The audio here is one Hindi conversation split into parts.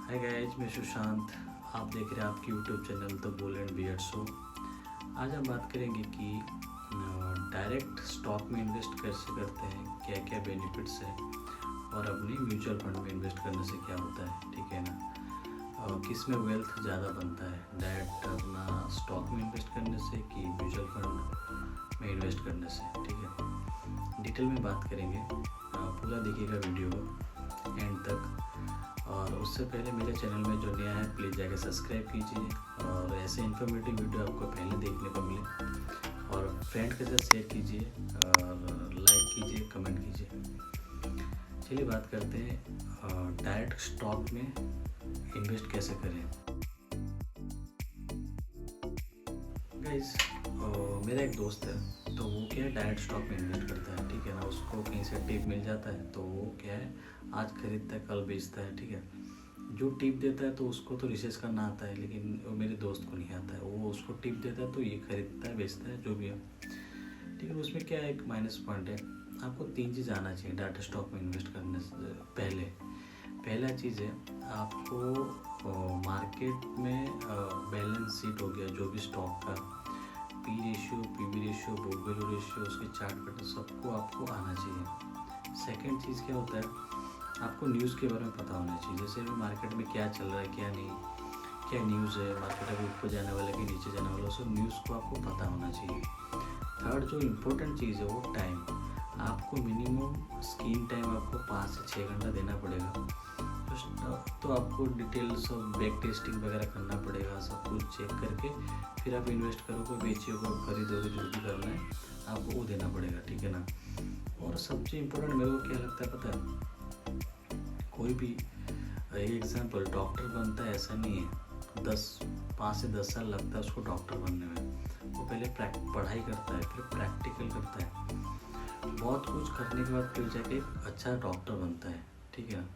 हाय गाइज, मैं सुशांत। आप देख रहे हैं आपकी YouTube channel the bull and beard show. आज हम बात करेंगे कि डायरेक्ट स्टॉक में इन्वेस्ट कैसे करते हैं, क्या क्या बेनिफिट्स है और अपनी म्यूचुअल फंड में इन्वेस्ट करने से क्या होता है, ठीक है ना। किस में वेल्थ ज़्यादा बनता है, डायरेक्ट अपना स्टॉक में इन्वेस्ट करने से कि म्यूचुअल फंड में इन्वेस्ट करने से, ठीक है। डिटेल में बात करेंगे, पूरा देखिएगा वीडियो को एंड तक। और उससे पहले मेरे चैनल में जो नया है प्लीज़ जाकर सब्सक्राइब कीजिए और ऐसे इन्फॉर्मेटिव वीडियो आपको पहले देखने को मिले। और फ्रेंड के साथ शेयर कीजिए और लाइक कीजिए, कमेंट कीजिए। चलिए बात करते हैं डायरेक्ट स्टॉक में इन्वेस्ट कैसे करें। गाइस, मेरा एक दोस्त है, तो वो क्या है डायरेक्ट स्टॉक में इन्वेस्ट करता है, ठीक है ना। उसको कहीं से टिप मिल जाता है तो वो क्या है आज खरीदता है कल बेचता है, ठीक है। जो टिप देता है तो उसको तो रिसर्च करना आता है, लेकिन वो मेरे दोस्त को नहीं आता है। वो उसको टिप देता है तो ये खरीदता है बेचता है जो भी है, ठीक है। उसमें क्या है, एक माइनस पॉइंट है। आपको 3 चीज़ आना चाहिए डायरेक्ट स्टॉक में इन्वेस्ट करने से पहले। पहला चीज़ है आपको मार्केट में बैलेंस शीट हो गया, जो भी स्टॉक का P ratio, PV ratio, book value ratio, उसके चार्ट पैटर्न सबको आपको आना चाहिए। सेकंड चीज़ क्या होता है, आपको न्यूज़ के बारे में पता होना चाहिए। जैसे अभी मार्केट में क्या चल रहा है, क्या नहीं, क्या न्यूज़ है, मार्केट अभी ऊपर जाने वाला है कि नीचे जाने वाला है, सब न्यूज़ को आपको पता होना चाहिए। थर्ड जो इम्पोर्टेंट चीज़ है वो टाइम। आपको मिनिमम स्क्रीन टाइम आपको 5 से 6 घंटा देना पड़ेगा। तो आपको डिटेल सब बैक टेस्टिंग वगैरह करना पड़ेगा, सब कुछ चेक करके फिर आप इन्वेस्ट करोगे, बेचोगे, खरीदोगे, जो भी करना है आपको वो देना पड़ेगा, ठीक है ना। और सबसे इम्पोर्टेंट मेरे को क्या लगता है पता है, कोई भी एग्जांपल डॉक्टर बनता है ऐसा नहीं है, 5 से 10 साल लगता है उसको डॉक्टर बनने में। वो पहले पढ़ाई करता है, फिर प्रैक्टिकल करता है, बहुत कुछ करने के बाद फिर जाके अच्छा डॉक्टर बनता है, ठीक है।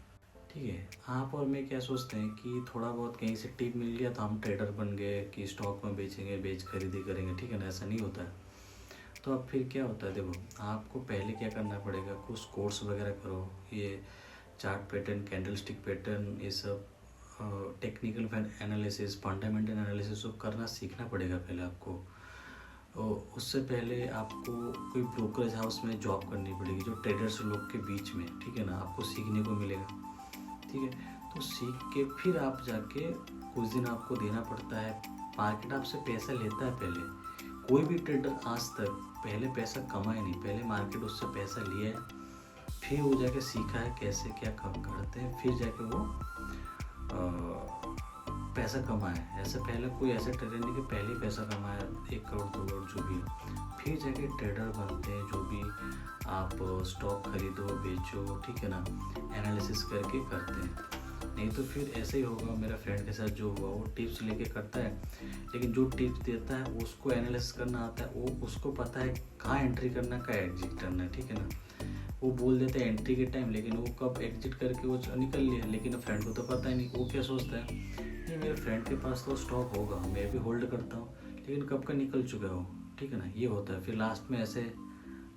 ठीक है, आप और मैं क्या सोचते हैं कि थोड़ा बहुत कहीं से टिप मिल गया तो हम ट्रेडर बन गए कि स्टॉक में बेचेंगे, बेच खरीदी करेंगे, ठीक है ना। ऐसा नहीं होता है। तो अब फिर क्या होता है, देखो आपको पहले क्या करना पड़ेगा, कुछ कोर्स वगैरह करो। ये chart pattern, candle stick pattern, ये सब टेक्निकल एनालिसिस, फंडामेंटल एनालिसिस सब करना सीखना पड़ेगा पहले आपको। उससे पहले आपको कोई ब्रोकरेज हाउस में जॉब करनी पड़ेगी, जो ट्रेडर्स लोग के बीच में, ठीक है ना, आपको सीखने को मिलेगा, ठीक है। तो सीख के फिर आप जाके कुछ दिन आपको देना पड़ता है। मार्केट आपसे पैसा लेता है पहले। कोई भी ट्रेडर आज तक पहले पैसा कमाए नहीं, पहले मार्केट उससे पैसा लिया है, फिर वो जाके सीखा है कैसे क्या काम करते हैं, फिर जाके वो पैसा कमाए। ऐसे पहले कोई ऐसा ट्रेडर नहीं कि पहले पैसा कमाया 1 करोड़ 2 करोड़ जो भी है, फिर जाके ट्रेडर बनते हैं। जो भी आप स्टॉक खरीदो बेचो, ठीक है ना, एनालिसिस करके करते हैं। नहीं तो फिर ऐसे ही होगा। मेरा फ्रेंड के साथ जो हुआ, वो टिप्स लेके करता है, लेकिन जो टिप्स देता है उसको एनालिसिस करना आता है, वो उसको पता है कहाँ एंट्री करना, कहाँ एग्जिट करना है, ठीक है ना। वो बोल देता है एंट्री के टाइम, लेकिन वो कब एग्जिट करके वो निकल लिया, लेकिन फ्रेंड को तो पता ही नहीं। वो क्या सोचता है, नहीं मेरे फ्रेंड के पास तो स्टॉक होगा, मैं भी होल्ड करता हूँ, लेकिन कब का निकल चुका हो, ठीक है ना। ये होता है, फिर लास्ट में ऐसे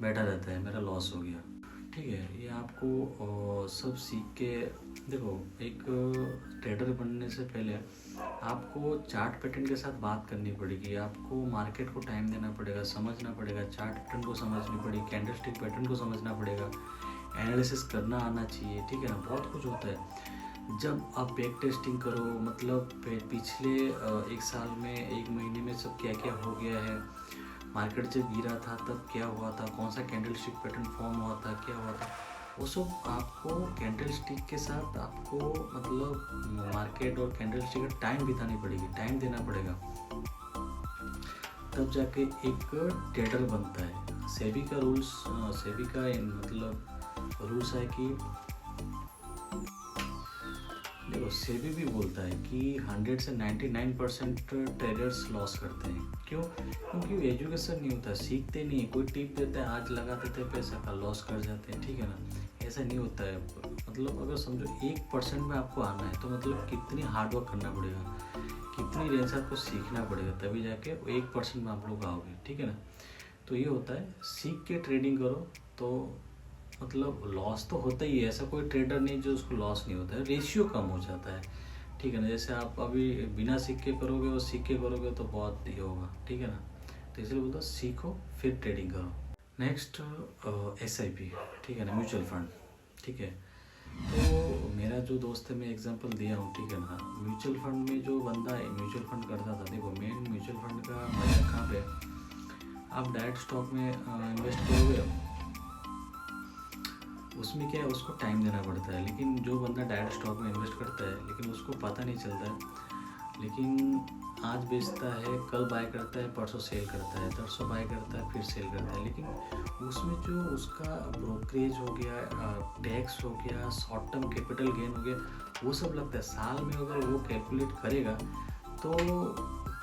बैठा रहता है, मेरा लॉस हो गया, ठीक है। ये आपको सब सीख के देखो। एक ट्रेडर बनने से पहले आपको चार्ट पैटर्न के साथ बात करनी पड़ेगी, आपको मार्केट को टाइम देना पड़ेगा, समझना पड़ेगा, चार्ट पैटर्न को समझनी पड़ेगी, कैंडल स्टिक पैटर्न को समझना पड़ेगा, एनालिसिस करना आना चाहिए, ठीक है ना। बहुत कुछ होता है। जब आप बैक टेस्टिंग करो, मतलब पिछले 1 साल में, 1 महीने में सब क्या क्या हो गया है, मार्केट जब गिरा था तब क्या हुआ था, कौन सा कैंडल स्टिक पैटर्न फॉर्म हुआ था, क्या हुआ था, वो सब आपको कैंडल स्टिक के साथ आपको मतलब मार्केट और कैंडल स्टिक का टाइम बितानी पड़ेगी, टाइम देना पड़ेगा, तब जाके एक ट्रेडर बनता है। सेबी का रूल्स, सेबी का मतलब रूल्स है कि देखो, सेबी भी बोलता है कि 100 से 99% ट्रेडर्स लॉस करते हैं। क्यों? क्योंकि एजुकेशन नहीं होता, सीखते नहीं है। कोई टिप देता है, आज लगा देते हैं पैसा, का लॉस कर जाते हैं, ठीक है ना। ऐसा नहीं होता है। मतलब अगर समझो 1% में आपको आना है तो मतलब कितनी हार्डवर्क करना पड़ेगा, कितनी रेंज आपको सीखना पड़ेगा, तभी जाके 1% में आप लोग आओगे, ठीक है ना। तो ये होता है, सीख के ट्रेडिंग करो तो मतलब लॉस तो होता ही है। ऐसा कोई ट्रेडर नहीं जो उसको लॉस नहीं होता है, रेशियो कम हो जाता है। ठीक है ना। जैसे आप अभी बिना सीख के करोगे और सीख के करोगे तो बहुत ये होगा, ठीक है ना। तो इसलिए बोलता सीखो फिर ट्रेडिंग करो। नेक्स्ट SIP, ठीक है ना, म्यूचुअल फंड, ठीक है। तो मेरा जो दोस्त है, मैं एग्जांपल दिया हूँ, ठीक है ना। म्यूचुअल फंड में जो बंदा म्यूचुअल फंड करता था, देखो मेन म्यूचुअल फंड का मजा कहाँ पे, आप डायरेक्ट स्टॉक में इन्वेस्ट करोगे, उसमें क्या है, उसको टाइम देना पड़ता है। लेकिन जो बंदा डायरेक्ट स्टॉक में इन्वेस्ट करता है, लेकिन उसको पता नहीं चलता है, लेकिन आज बेचता है, कल बाय करता है, परसों सेल करता है, परसों बाय करता है, फिर सेल करता है। लेकिन उसमें जो उसका ब्रोकरेज हो गया, टैक्स हो गया, शॉर्ट टर्म कैपिटल गेन हो गया, वो सब लगता है। साल में अगर वो कैलकुलेट करेगा तो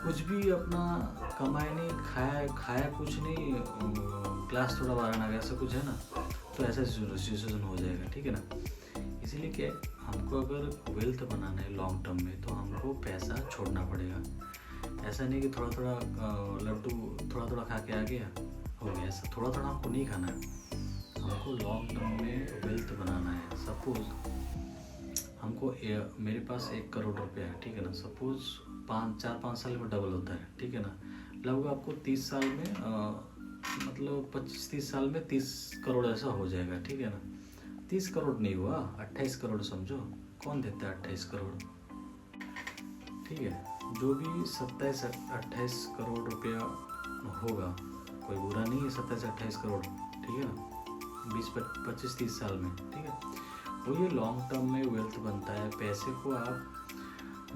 कुछ भी अपना कमाया नहीं, खाया कुछ नहीं, क्लास थोड़ा बढ़ाना गया, ऐसा कुछ है ना, तो ऐसा सिचुएशन हो जाएगा, ठीक है ना। इसीलिए क्या है, हमको अगर वेल्थ बनाना है लॉन्ग टर्म में, तो हमको पैसा छोड़ना पड़ेगा। ऐसा नहीं कि थोड़ा थोड़ा लड्डू थोड़ा थोड़ा खा के आ गया हो गया, ऐसा थोड़ा थोड़ा हमको नहीं खाना है। हमको लॉन्ग टर्म में वेल्थ बनाना है। सपोज हमको मेरे पास 1 करोड़ रुपया है, ठीक है ना। सपोज 4-5 साल में डबल होता है, ठीक है ना। लगभग आपको 30 साल में मतलब 25-30 साल में 30 करोड़ ऐसा हो जाएगा, ठीक है ना। 30 करोड़ नहीं हुआ, 28 करोड़ समझो। कौन देता है 28 करोड़, ठीक है। जो भी 27-28 करोड़ रुपया होगा, कोई बुरा नहीं है 27-28 करोड़, ठीक है ना, 20-25-30 साल में, ठीक है। वो ये लॉन्ग टर्म में वेल्थ बनता है। पैसे को आप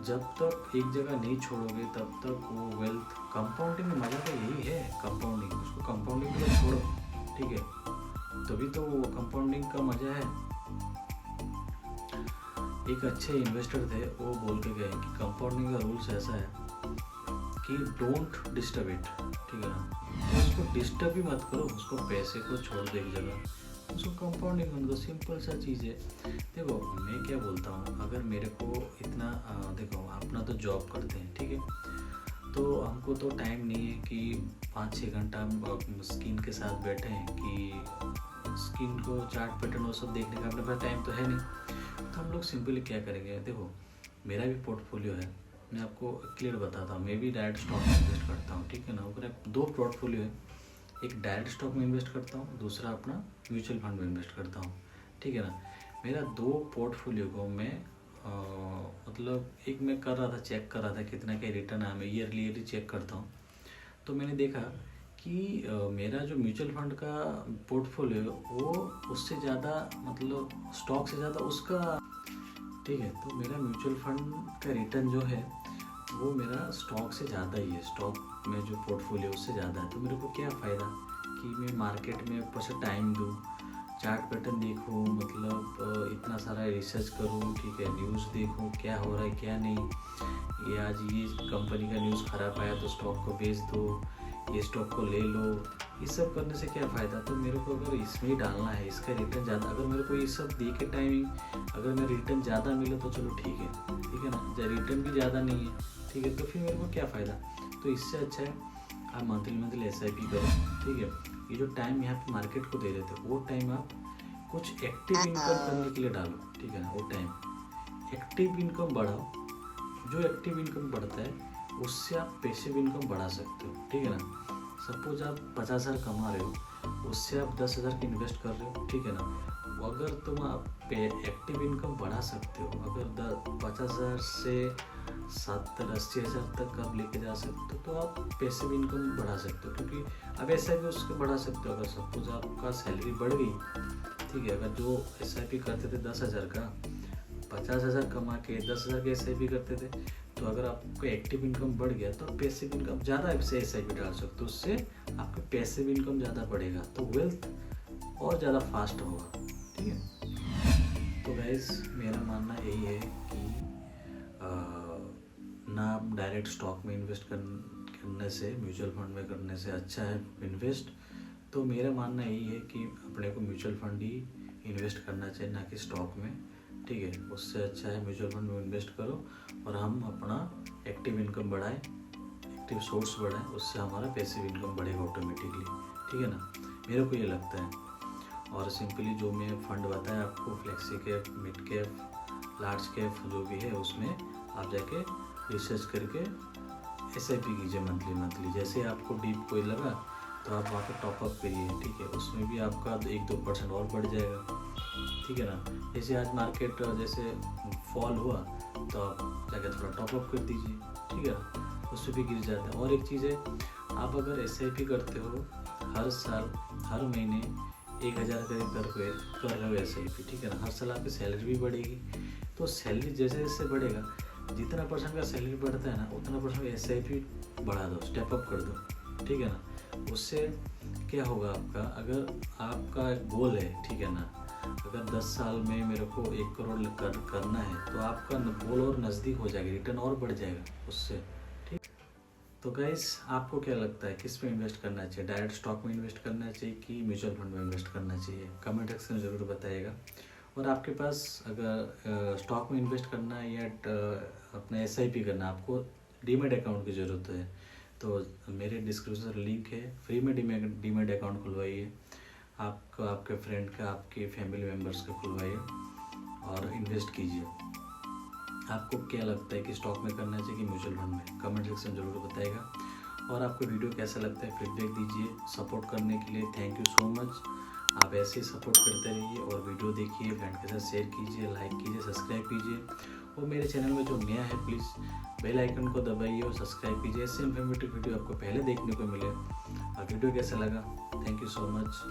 जब तक एक जगह नहीं छोड़ोगे तब तक वो वेल्थ, कंपाउंडिंग में मजा तो यही है, कंपाउंडिंग, उसको कंपाउंडिंग के लिए छोड़ो, ठीक है, तभी तो वो कंपाउंडिंग का मजा है। एक अच्छे इन्वेस्टर थे, वो बोल के गए कि कंपाउंडिंग का रूल्स ऐसा है कि डोंट डिस्टर्ब इट, ठीक है ना। तो उसको डिस्टर्ब भी मत करो, उसको पैसे को छोड़ दो एक जगह, उसको कंपाउंडिंग बन दो, सिंपल सा चीज़ है। देखो मैं क्या बोलता हूँ, अगर मेरे को इतना देखो अपना तो जॉब करते हैं, ठीक है, तो हमको तो टाइम नहीं है कि 5-6 घंटा हम स्किन के साथ बैठे हैं, कि स्किन को चार्ट पैटर्न वो सब देखने का अपने पास टाइम तो है नहीं। तो हम लोग सिंपली क्या करेंगे, देखो मेरा भी पोर्टफोलियो है, मैं आपको क्लियर बताता हूँ। मैं भी डायरेक्ट स्टॉक में इन्वेस्ट करता हूँ, ठीक है ना। मेरा 2 पोर्टफोलियो है, एक डायरेक्ट स्टॉक में इन्वेस्ट करता हूँ, दूसरा अपना म्यूचुअल फंड में इन्वेस्ट करता हूँ, ठीक है ना। मेरा 2 पोर्टफोलियो को मैं मतलब एक मैं कर रहा था, चेक कर रहा था कितना क्या रिटर्न आया, मैं ईयरली चेक करता हूँ। तो मैंने देखा कि मेरा जो म्यूचुअल फंड का पोर्टफोलियो वो उससे ज़्यादा, मतलब स्टॉक से ज़्यादा उसका, ठीक है। तो मेरा म्यूचुअल फंड का रिटर्न जो है वो मेरा स्टॉक से ज़्यादा ही है, स्टॉक में जो पोर्टफोलियो उससे ज़्यादा है। तो मेरे को क्या फ़ायदा कि मैं मार्केट में ऊपर से टाइम दूँ, चार्ट पैटर्न देखूँ, मतलब इतना सारा रिसर्च करूँ, ठीक है, न्यूज़ देखूँ क्या हो रहा है क्या नहीं, ये आज ये कंपनी का न्यूज़ ख़राब आया तो स्टॉक को बेच दो, ये स्टॉक को ले लो। ये सब करने से क्या फ़ायदा। तो मेरे को अगर इसमें ही डालना है, इसका रिटर्न ज़्यादा, अगर मेरे को ये सब दे के टाइमिंग अगर मेरा रिटर्न ज़्यादा मिले तो चलो ठीक है ना। जब रिटर्न भी ज़्यादा नहीं है, ठीक है, तो फिर मेरे को क्या फ़ायदा। तो इससे अच्छा है आप मंथली SIP करो, ठीक है। ये जो टाइम यहाँ पे मार्केट को दे रहे थे, वो टाइम आप कुछ एक्टिव इनकम करने के लिए डालो, ठीक है ना। वो टाइम एक्टिव इनकम बढ़ाओ, जो एक्टिव इनकम बढ़ता है उससे आप पैसिव इनकम बढ़ा सकते हो, ठीक है ना। सपोज आप 50,000 कमा रहे हो, उससे आप 10,000 की इन्वेस्ट कर रहे हो, ठीक है ना। अगर तुम आप एक्टिव इनकम बढ़ा सकते हो, अगर 50,000 से 70-80,000 तक आप लेके जा सकते हो, तो आप पैसिव इनकम बढ़ा सकते हो। क्योंकि अब SIP उसको बढ़ा सकते हो। अगर सपोज आपका सैलरी बढ़ गई, ठीक है, अगर जो SIP करते थे 10,000 का, 50,000 कमा के 10,000 के SIP करते थे, तो अगर आपको एक्टिव इनकम बढ़ गया तो पैसिव इनकम ज़्यादा SIP डाल सकते हो, उससे आपका पैसिव इनकम ज़्यादा बढ़ेगा, तो वेल्थ और ज़्यादा फास्ट होगा, ठीक है। तो गाइस मेरा मानना यही है कि ना आप डायरेक्ट स्टॉक में इन्वेस्ट करने से, म्यूचुअल फंड में करने से अच्छा है इन्वेस्ट। तो मेरा मानना यही है कि अपने को म्यूचुअल फंड ही इन्वेस्ट करना चाहिए, ना कि स्टॉक में, ठीक है। उससे अच्छा है म्यूचुअल फंड में इन्वेस्ट करो और हम अपना एक्टिव इनकम बढ़ाएं, एक्टिव सोर्स बढ़ाएं, उससे हमारा पैसिव इनकम बढ़ेगा ऑटोमेटिकली, ठीक है ना। मेरे को ये लगता है। और सिंपली जो मैं फंड बताया आपको, flexi cap, mid cap, large cap जो भी है उसमें आप जाके रिसर्च करके SIP कीजिए मंथली। जैसे आपको डीप कोई लगा तो आप वहाँ पे टॉपअप करिए, ठीक है, उसमें भी आपका 1-2% और बढ़ जाएगा, ठीक है ना। जैसे आज मार्केट जैसे फॉल हुआ तो आप जाके थोड़ा टॉपअप कर दीजिए, ठीक है ना, उससे भी गिर जाता है। और एक चीज़ है, आप अगर SIP करते हो हर साल हर महीने 1000 कर रहे हो SIP, ठीक है ना, हर साल आपकी सैलरी भी बढ़ेगी। तो सैलरी जैसे जैसे बढ़ेगा, जितना परसेंट का सैलरी बढ़ता है ना उतना परसेंट SIP बढ़ा दो, स्टेप अप कर दो, ठीक है ना। उससे क्या होगा आपका, अगर आपका गोल है, ठीक है ना, अगर 10 साल में मेरे को 1 करोड़ करना है तो आपका गोल और नज़दीक हो जाएगा, रिटर्न और बढ़ जाएगा उससे, ठीक। तो गाइस आपको क्या लगता है किस में इन्वेस्ट करना चाहिए, डायरेक्ट स्टॉक में इन्वेस्ट करना चाहिए कि म्यूचुअल फंड में इन्वेस्ट करना चाहिए? कमेंट सेक्शन में ज़रूर बताइएगा। और आपके पास अगर स्टॉक में इन्वेस्ट करना है या अपना SIP करना है, आपको डीमैट अकाउंट की ज़रूरत है तो मेरे डिस्क्रिप्शन लिंक है, फ्री में डीमैट अकाउंट खुलवाइए, आपको आपके फ्रेंड का, आपके फैमिली मेम्बर्स का खुलवाइए और इन्वेस्ट कीजिए। आपको क्या लगता है कि स्टॉक में करना चाहिए कि म्यूचुअल फंड में? कमेंट सेक्शन जरूर बताइएगा। और आपको वीडियो कैसा लगता है फीडबैक दीजिए। सपोर्ट करने के लिए थैंक यू सो मच। आप ऐसे ही सपोर्ट करते रहिए और वीडियो देखिए, फ्रेंड के साथ शेयर कीजिए, लाइक कीजिए, सब्सक्राइब कीजिए। और मेरे चैनल में जो नया है प्लीज़ बेल आइकन को दबाइए और सब्सक्राइब कीजिए, ऐसे इन्फॉर्मेटिव वीडियो आपको पहले देखने को मिले। और वीडियो कैसा लगा, थैंक यू सो मच।